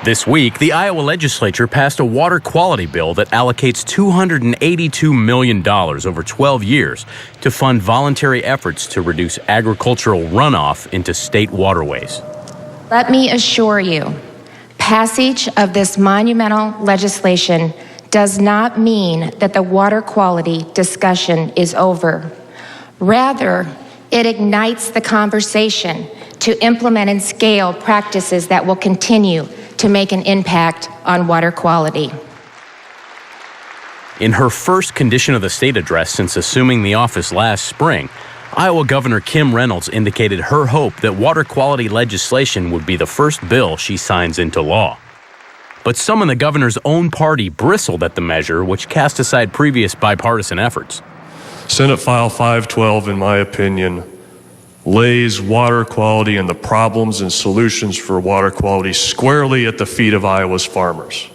This week, the Iowa legislature passed a water quality bill that allocates $282 million over 12 years to fund voluntary efforts to reduce agricultural runoff into state waterways. Let me assure you, passage of this monumental legislation does not mean that the water quality discussion is over. Rather, it ignites the conversation to implement and scale practices that will continue to make an impact on water quality. In her first Condition of the State address since assuming the office last spring, Iowa Governor Kim Reynolds indicated her hope that water quality legislation would be the first bill she signs into law. But some in the governor's own party bristled at the measure, which cast aside previous bipartisan efforts. Senate File 512, in my opinion, lays water quality and the problems and solutions for water quality squarely at the feet of Iowa's farmers.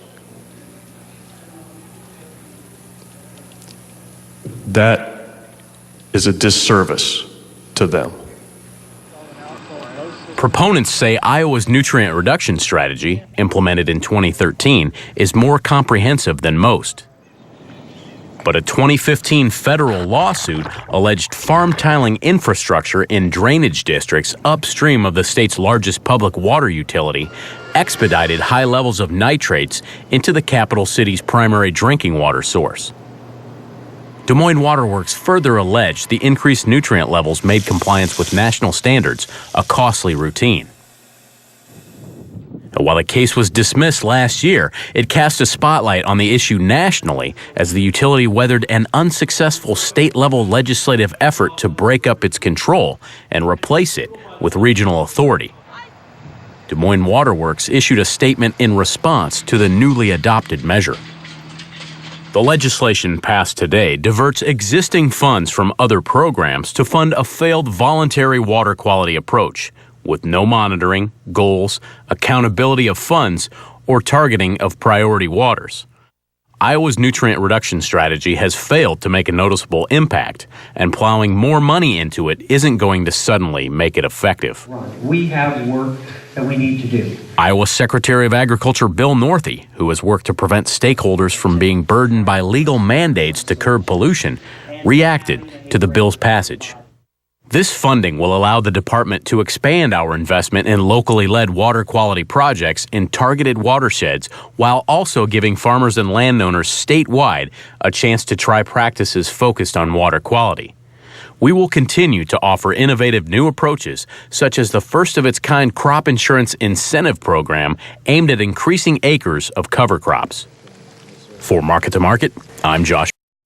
That is a disservice to them. Proponents say Iowa's nutrient reduction strategy, implemented in 2013, is more comprehensive than most. But a 2015 federal lawsuit alleged farm tiling infrastructure in drainage districts upstream of the state's largest public water utility expedited high levels of nitrates into the capital city's primary drinking water source. Des Moines Water Works further alleged the increased nutrient levels made compliance with national standards a costly routine. While the case was dismissed last year, it cast a spotlight on the issue nationally as the utility weathered an unsuccessful state-level legislative effort to break up its control and replace it with regional authority. Des Moines Water Works issued a statement in response to the newly adopted measure. The legislation passed today diverts existing funds from other programs to fund a failed voluntary water quality approach, with no monitoring, goals, accountability of funds, or targeting of priority waters. Iowa's nutrient reduction strategy has failed to make a noticeable impact, and plowing more money into it isn't going to suddenly make it effective. We have work that we need to do. Iowa Secretary of Agriculture Bill Northey, who has worked to prevent stakeholders from being burdened by legal mandates to curb pollution, reacted to the bill's passage. This funding will allow the department to expand our investment in locally led water quality projects in targeted watersheds while also giving farmers and landowners statewide a chance to try practices focused on water quality. We will continue to offer innovative new approaches, such as the first-of-its-kind crop insurance incentive program aimed at increasing acres of cover crops. For Market to Market, I'm Josh.